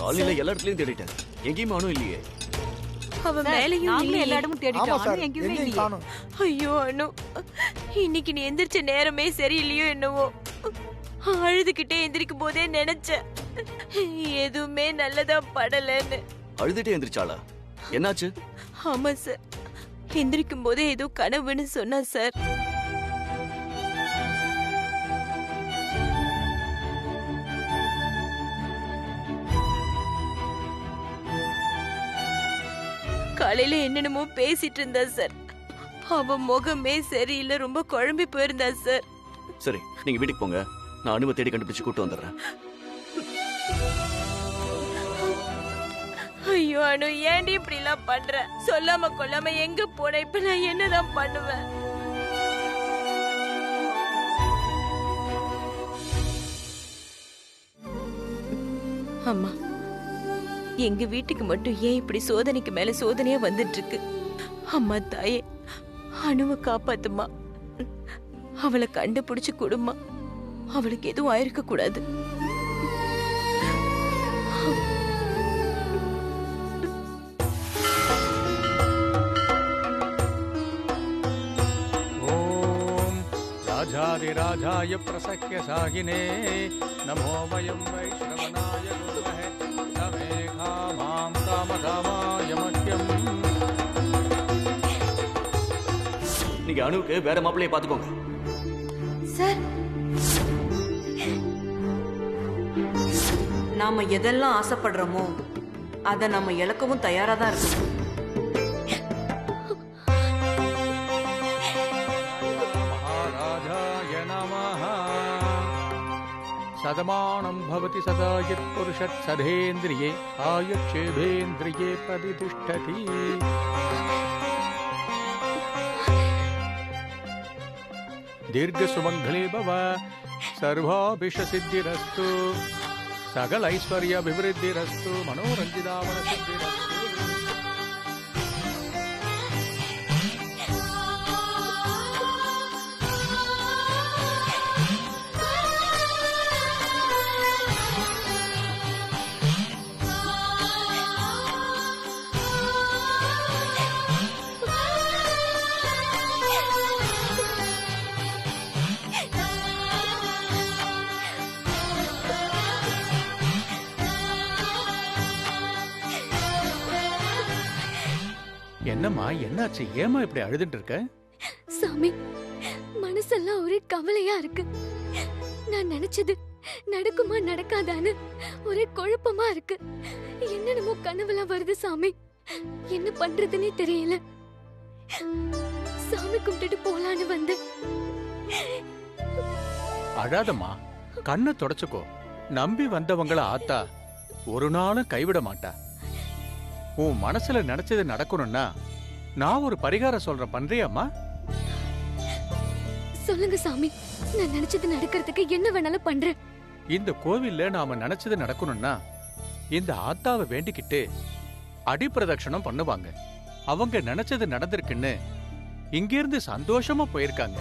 காலையில எல்லா இடத்துலயும் தேடிட்டேன், எங்கேயுமே அணு இல்லையே. அவ மேலையும் இல்லையே. எல்லா இடமும் தேடிட்டோம், அனு எங்கேயுமே இல்லையே. ஐயோ அனு, இன்னைக்கு நீ எந்திரிச்ச நேரமே சரியில்லையோ என்னவோ. அழுதுகிட்டே எந்திரிக்கும் போதே நினைச்சேன் எதுவுமே நல்லதா படலன்னு. அழுதுட்டே எந்திரிச்சாளா? என்னாச்சு? ஆமா சார், எந்திரிக்கும் போதே ஏதோ கனவுன்னு சொன்னா சார். காலையில என்னென்னமோ பேசிட்டு இருந்தா சார். அவ முகமே சரியில்லை, ரொம்ப குழம்பி போயிருந்தா சார். சரி, நீங்க வீட்டுக்கு போங்க, நான் அனுவை தேடி கண்டுபிடிச்சு கூட்டு வந்துடுறேன். ஐயோ அனு, ஏன்டி இப்படி எல்லாம் பண்ற? சொல்லாம கொள்ளாம எங்க போன? இப்ப நான் என்னதான் பண்ணுவேன்? அம்மா, எங்க வீட்டுக்கு மட்டும் ஏன் இப்படி சோதனைக்கு மேல சோதனையா வந்துட்டு இருக்கு? அம்மா தாயே, அணுவை காப்பாத்துமா, அவளை கண்டுபிடிச்சு கொடுமா, அவளுக்கு எதுவும் ஆயிருக்க கூடாது. राजाधिराजाय प्रसख्य सागिने नमो वयं वैष्णवनाय गुरुमहे समेघा मां कामकामाय मह्यम्. நீங்க அணுவுக்கு வேற மாப்பிள்ளைய பாத்துக்கோங்க. சார், நாம எதெல்லாம் ஆசைப்படுறோமோ அதை நம்ம இழக்கவும் தயாரா தான் இருக்கோம். सदमानं भवति सदा यत्पुरुषः सधेन्द्रिये आयुष्येभेन्द्रिये प्रतिष्ठति. दीर्घसुमङ्गले भव, सर्वाभिष्टसिद्धिरस्तु, सकल ऐश्वर्याभिवृद्धिरस्तु, मनोरञ्जिता मनसिद्धिरस्तु. என்னம்மா, என்னாச்சு? ஏமா இப்படி அழுதுட்டு இருக்க? சாமி, மனசெல்லாம் ஒரே கவலையா இருக்கு. நான் நினைச்சது நடக்குமா நடக்காதான்னு ஒரே குழப்பமா இருக்கு. என்னென்னமோ கனவுலாம் வருது சாமி, என்ன பண்றதுன்னே தெரியல. சாமி கும்பிட்டுட்டு போலான்னு வந்தேன். அழாதம்மா, கண்ணை தொடச்சுக்கோ. நம்பி வந்தவங்கள ஆத்தா ஒரு நாளும் கைவிட மாட்டா. உன் மனசுல நினைச்சது நடக்கணும்னா நான் ஒரு பரிகாரம் சொல்றேன், பண்றியாம்மா? சொல்லுங்க சாமி, நான் நினைச்சது நடக்கிறதுக்கு என்ன வேணாலும் பண்றேன். இந்த கோவில்ல நாம நினைச்சது நடக்கணும்னா இந்த ஆத்தாவை வேண்டிக்கிட்டு அடிப்பிரதட்சணம் பண்ணுவாங்க. அவங்க நினைச்சது நடந்திருக்குன்னு இங்கிருந்து சந்தோஷமா போயிருக்காங்க.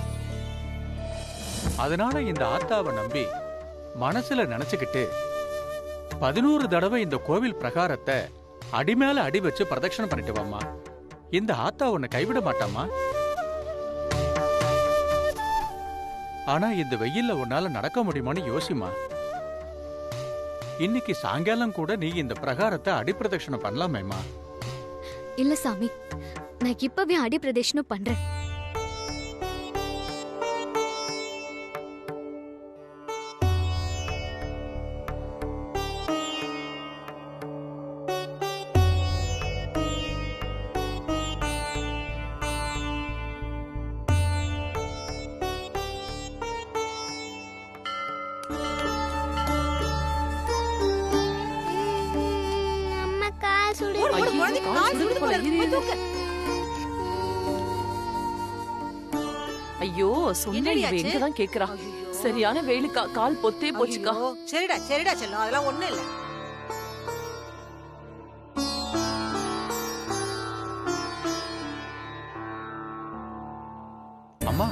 அதனால இந்த ஆத்தாவை நம்பி மனசுல நினைச்சுக்கிட்டு 11 தடவை இந்த கோவில் பிரகாரத்தை அடி மேல அடி வச்சு பிரதட்சணம் பண்ணிட்டு வாமா. இந்த ஆத்தா உன்னை கைவிட மாட்டாமா. ஆனா இந்த வெயில்ல உன்னால நடக்க முடியுமான்னு யோசிமா. இன்னைக்கு சாயங்காலம் கூட நீ இந்த பிரகாரத்தை அடி பிரதட்சணம் பண்ணலாமேமா. இல்ல சாமி, நான் இப்பவே அடி பிரதேசனம் பண்றேன். ஐயோ, சொன்னா இவ எங்கதான் கேக்குறா? சரியான வெயிலுக்கா, கால் பொத்தே போச்சுக்கா. சரிடா சரிடா செல்லம், அதெல்லாம் ஒண்ணு இல்ல. அம்மா,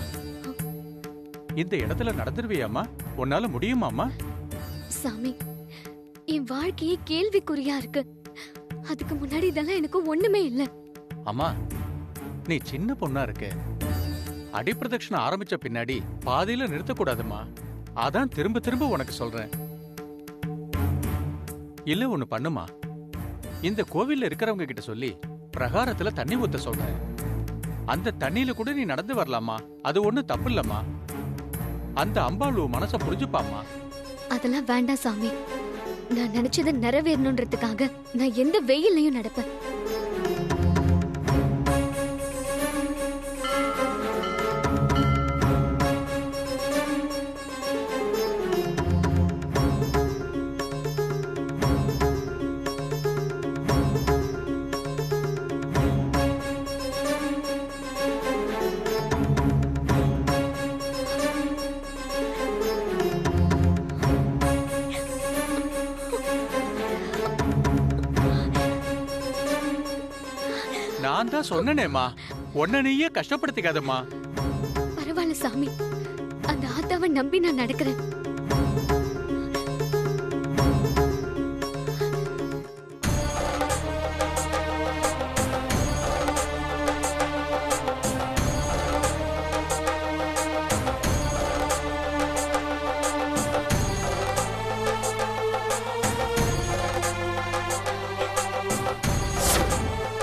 இந்த இடத்துல நடந்துருவியாமா? உன்னால முடியுமாமா? சாமி, என் வாழ்க்கையே கேள்விக்குறியா இருக்கு. அதுக்கு முன்னாடி இதெல்லாம் எனக்கு ஒண்ணுமே இல்ல. அம்மா, நீ சின்ன பொண்ணா இருக்க. அடிப்பிரதட்சணம் ஆரம்பிச்ச பின்னாடி பாதியில நிறுத்தக்கூடாதும்மா. அதான் திரும்ப திரும்ப உனக்கு சொல்றேன். இல்ல ஒண்ணு பண்ணுமா, இந்த கோவில்ல இருக்கிறவங்க கிட்ட சொல்லி பிரகாரத்துல தண்ணி ஊத்த சொல்றேன். அந்த தண்ணியில கூட நீ நடந்து வரலாமா, அது ஒண்ணும் தப்பு இல்லம்மா. அந்த அம்பாள் உன் மனச புரிஞ்சுப்பாம்மா. அதெல்லாம் வேண்டாம் சாமி. நான் நினைச்சதை நிறைவேறணுன்றதுக்காக நான் எந்த வெயிலையும் நடப்பேன். நான் தான் சொன்னேனேம்மா, உன்னை நீயே கஷ்டப்படுத்திக்காதம்மா. பரவாயில்ல சாமி, அந்த ஆத்தாவை நம்பி நான் நடக்கிறேன்.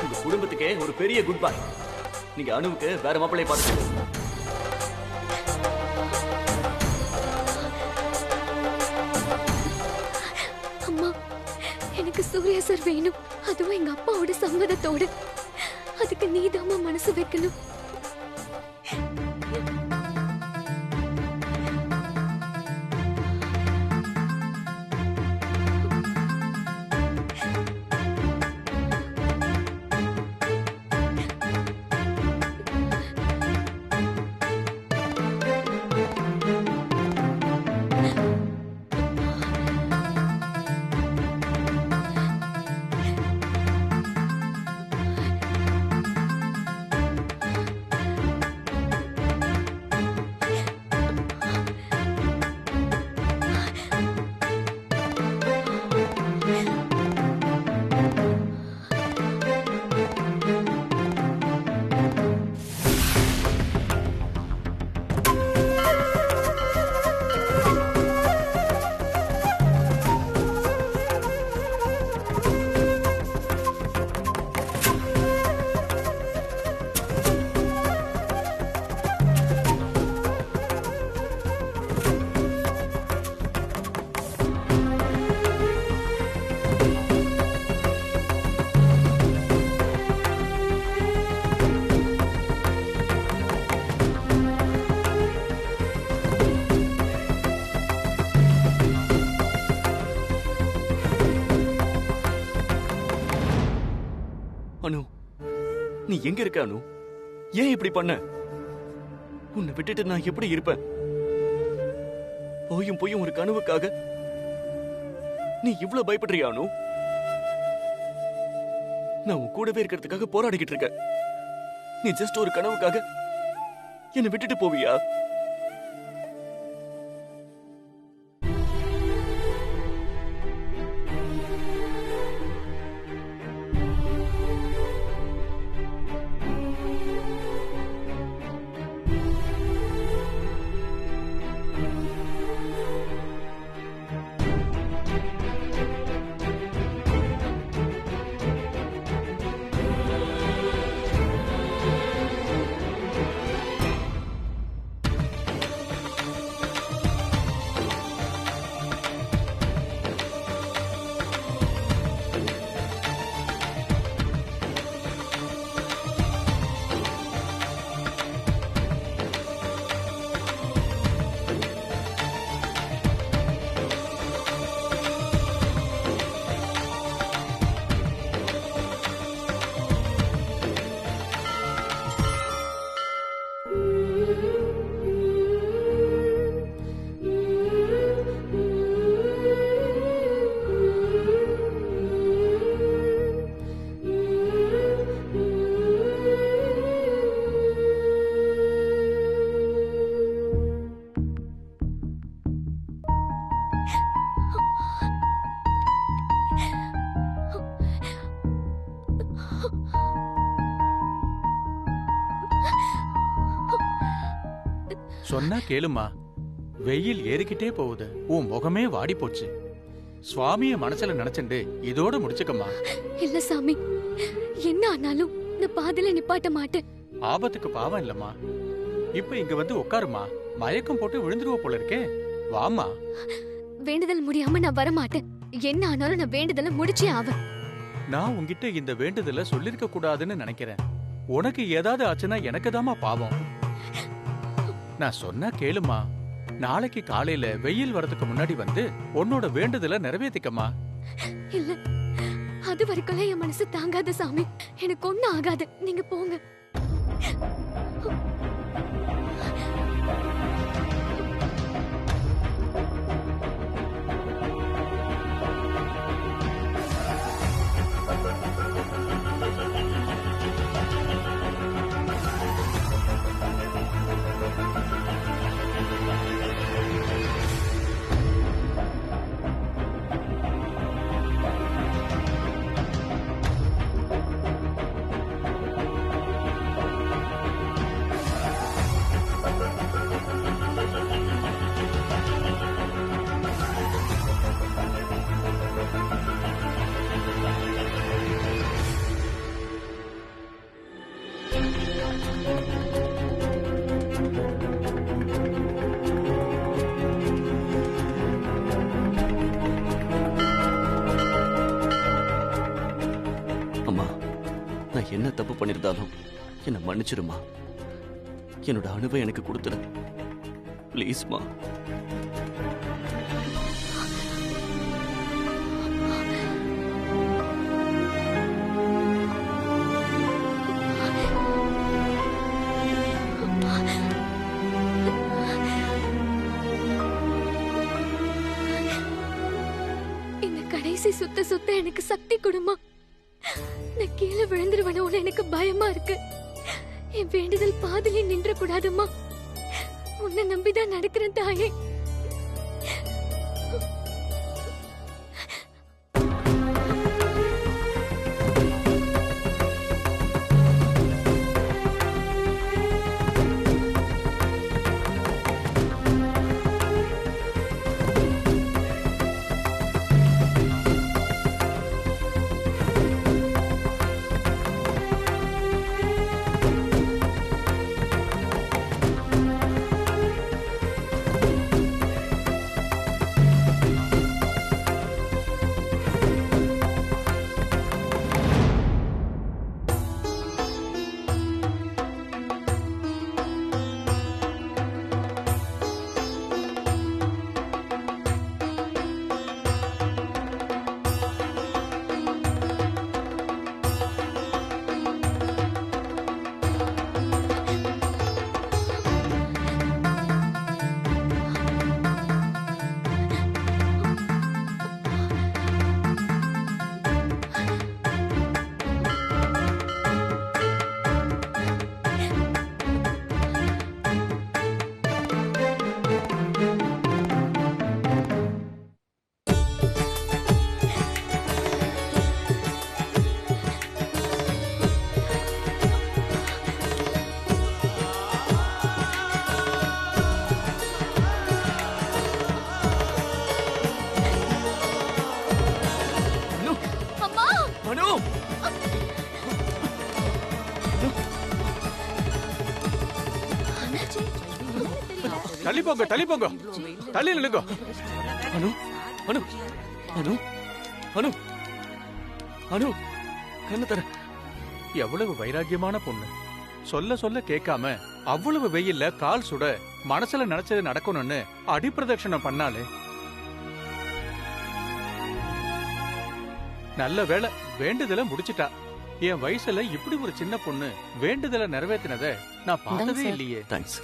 உங்க குடும்பத்துக்கே ஒரு பெரிய குட் பை. நீங்க அனுவுக்கு வேற மாப்பிள்ளைய பார்த்து. அம்மா, எனக்கு சூர்யா சார் வேணும். அதுவும் எங்க அப்பாவோட சம்மதத்தோட. அதுக்கு நீதாம்மா மனசு வைக்கணும். அனு, நீ எங்க இருக்க அனு? ஏன் இப்படி பண்ண? உன்னை விட்டுட்டு நான் எப்படி இருப்பேன்? போயும் போயும் ஒரு கனவுக்காக நீ இவ்வளவு பயப்படுறியா அனு? நான் உன் கூடவே இருக்கிறதுக்காக போராடிக்கிட்டு இருக்கேன். நீ ஜஸ்ட் ஒரு கனவுக்காக என்னை விட்டுட்டு போவியா? சொன்னா கேளுமா. வெயில் ஏறிக்கிட்டே போகுது, உன் முகமே வாடி போச்சு. சுவாமிய மனசுல நினைச்சுண்டு இதோட முடிச்சுக்கம்மா. இல்ல சாமி, என்ன ஆனாலும் நான் பாதியில நிப்பாட்ட மாட்டேன். ஆபத்துக்கு பாவம் இல்லம்மா. இப்ப இங்க வந்து உட்காருமா. மயக்கம் போட்டு விழுந்துருவ போல இருக்கே. வாமா. வேண்டுதல் முடியாம நான் வர மாட்டேன். என்ன ஆனாலும் நான் வேண்டுதலை முடிச்சே ஆவேன். நான் உன்கிட்ட இந்த வேண்டுதல சொல்லிருக்க கூடாதுன்னு நினைக்கிறேன். உனக்கு ஏதாவது ஆச்சுன்னா எனக்கு தாமா பாவம். நான் சொன்னா கேளுமா. நாளைக்கு காலையில வெயில் வரதுக்கு முன்னாடி வந்து உன்னோட வேண்டுதல நிறைவேற்றிக்கம்மா. இல்ல, அது வரைக்கும் என் மனசு தாங்காத சாமி. எனக்கு ஒண்ணும் ஆகாது, நீங்க போங்க. அம்மா, நான் என்ன தப்பு பண்ணிருந்தாலும் என்ன மன்னிச்சிருமா. என்னோட அணுவை எனக்கு கொடுத்துடு ப்ளீஸ்மா. இந்த கடைசி சுத்த சுத்த எனக்கு சக்தி கொடுமா. நான் கீழே விழுந்துருவனோன்னு எனக்கு பயமா இருக்கு. என் வேண்டுதல் பாதிலே நின்ற கூடாதுமா. உன்னை நம்பிதான் நடக்கிறேன் தாயே. தள்ளி போங்க, தள்ளி போங்க, தள்ளி நில்லுங்க. அனு அனு அனு அனு அனு கண்ணு தர. எவ்வளவு வைராக்கியமான பொண்ணு. சொல்ல சொல்ல கேட்காம அவ்வளவு வெயில்ல கால் சுட மனசுல நினைச்சது நடக்கணும்னு அடிப்பிரதட்சணம் பண்ணாலே. நல்ல வேளை வேண்டுதல முடிச்சிட்டா. என் வயசுல இப்படி ஒரு சின்ன பொண்ணு வேண்டுதல நிறைவேற்றினத நான் பார்த்ததே இல்லையே. தேங்க்ஸ்.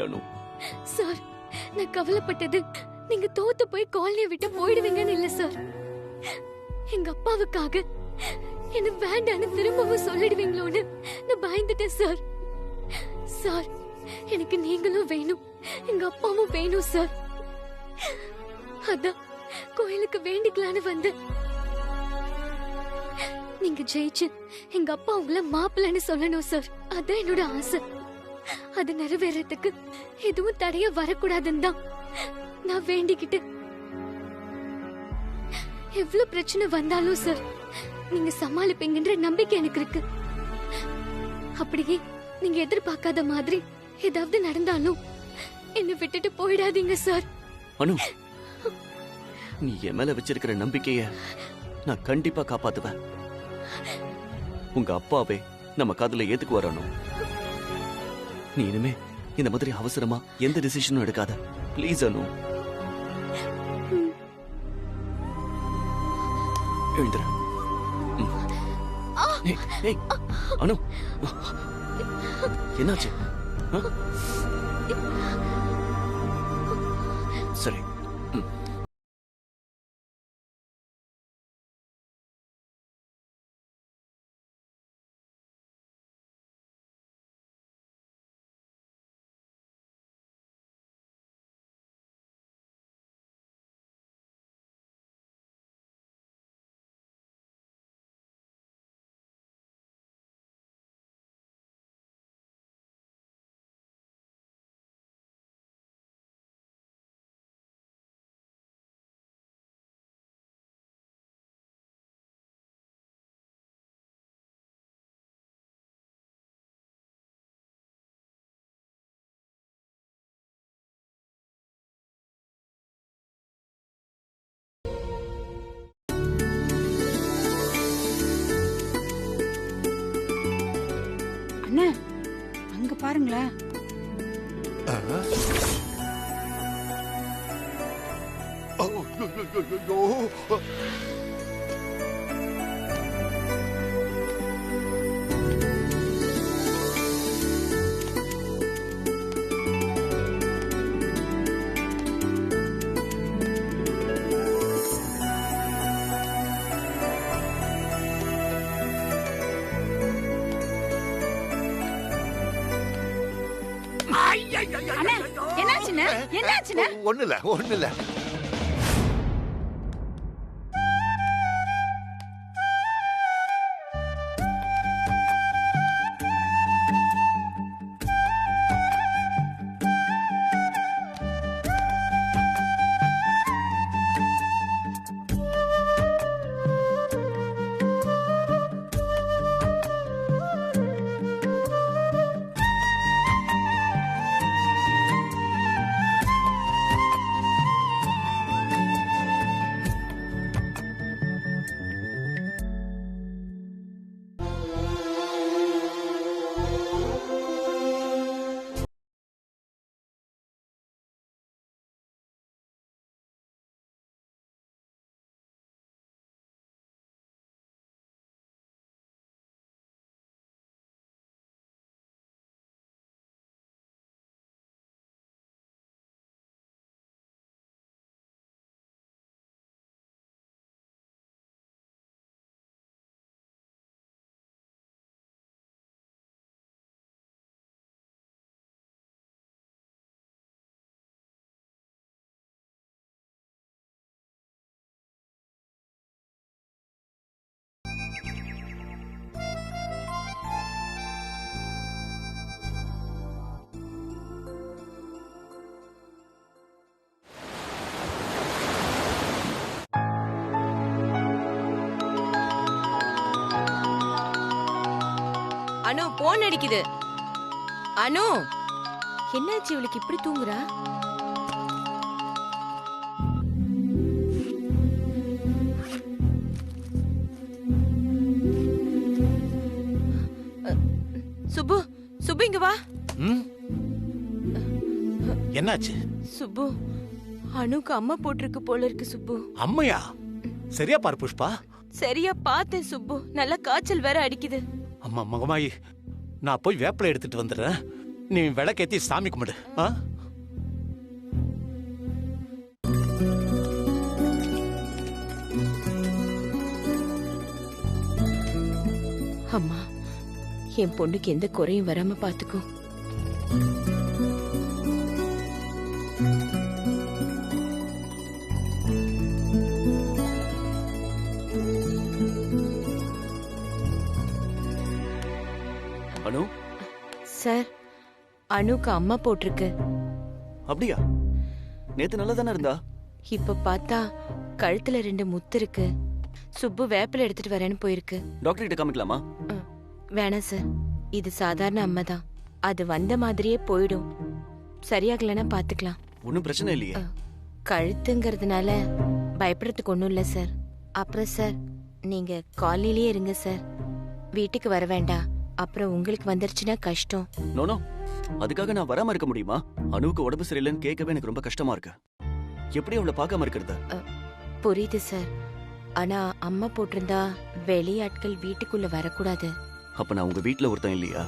அனு. சார், நான் கவலைப்பட்டது நீங்க தோத்து போய் காலனியை விட்டு போயிடுவீங்கன்னு இல்ல சார். எங்க அப்பாவுக்காக என்ன வேண்டான்னு திரும்பவும் சொல்லிடுவீங்களோன்னு நான் பயந்துட்டேன் சார். சார், எனக்கு நீங்களும் வேணும், எங்க அப்பாவும் வேணும் சார். அதான் கோயிலுக்கு வேண்டிக்கலான்னு வந்து. நீங்க ஜெயிச்சு எங்க அப்பா உங்களை மாப்பிள்ளைன்னு சொல்லணும் சார். அதான் என்னோட ஆசை. அது நிறைவேறதுக்கு எதுவும் தடைய வரக்கூடாதுன்னு தான் நான் வேண்டிக்கிட்டு. எவ்வளவு பிரச்சனை வந்தாலும் சார் நீங்க சமாளிப்பீங்கன்ற நம்பிக்கை எனக்கு இருக்கு. அப்படியே நீங்க எதிர்பார்க்காத மாதிரி ஏதாவது நடந்தாலும் என்னை விட்டுட்டு போயிடாதீங்க சார். அனு, நீ என் மேல வச்சிருக்கிற நம்பிக்கைய நான் கண்டிப்பா காப்பாத்துவேன். உங்க அப்பாவே நம்ம காதுல ஏத்துக்கு வரணும். நீ இனிமே இந்த மாதிரி அவசரமா எந்த டிசிஷனும் எடுக்காத ப்ளீஸ் அனு. எழுந்துற. அனு, என்னாச்சு? சரி. அண்ணா, அங்க பாருங்களேன். ஒண்ணு இல்ல. அனு, போன் அடிக்குது. அனு, என்னாச்சு இவளுக்கு இப்படி தூங்குறா? சுப்பு, சுப்பு இங்க வா. என்னாச்சு? சுப்பு, அனுக்கு அம்மா போட்டிருக்கு போல இருக்கு சுப்பு. அம்மையா? சரியா பாரு புஷ்பா. சரியா பார்த்தேன் சுப்பு, நல்ல காய்ச்சல் வேற அடிக்குது. அம்மா மகமாயி, நான் போய் வேப்பிலை எடுத்துட்டு வந்துடுறேன். நீ விளக்கேத்தி சாமி கும்பிடு. ஆ? அம்மா, என் பொண்ணுக்கு எந்த குறையும் வராம பாத்துக்கோ. அனு, சார், அனுக்கு அம்மா போட்டிருக்கு. அப்படியா? நேத்து நல்லா தானே இருந்தா? இப்ப பார்த்தா கழுத்துல 2 முத்து இருக்கு. சுப்பு வேப்பில எடுத்துட்டு வரேன்னு போயிருக்கு. டாக்டர் கிட்ட காமிக்கலாமா? வேணாம் சார், இது சாதாரண அம்மா தான். அது வந்த மாதிரியே போயிடும். சரியாகலன்னா பாத்துக்கலாம். ஒன்னும் பிரச்சனை இல்லையே. கழுத்துங்கிறதுனால பயப்படுறதுக்கு ஒண்ணும் இல்ல சார். அப்புறம் சார், நீங்க காலனிலேயே இருங்க சார், வீட்டுக்கு வர வேண்டாம். அப்புறம் உங்களுக்கு வந்துருச்சுன்னா கஷ்டம். நோ, அதுக்காக நான் வராம இருக்க முடியுமா? அனுவுக்கு உடம்பு சரியில்லைன்னு கேட்கவே எனக்கு ரொம்ப கஷ்டமா இருக்கு. எப்படி அவளை பார்க்காம இருக்கிறது? புரியுது சார், ஆனா அம்மா போட்டிருந்தா வெளியாட்கள் வீட்டுக்குள்ள வரக்கூடாது. அப்ப நான் உங்க வீட்டுல ஒருத்தன் இல்லையா?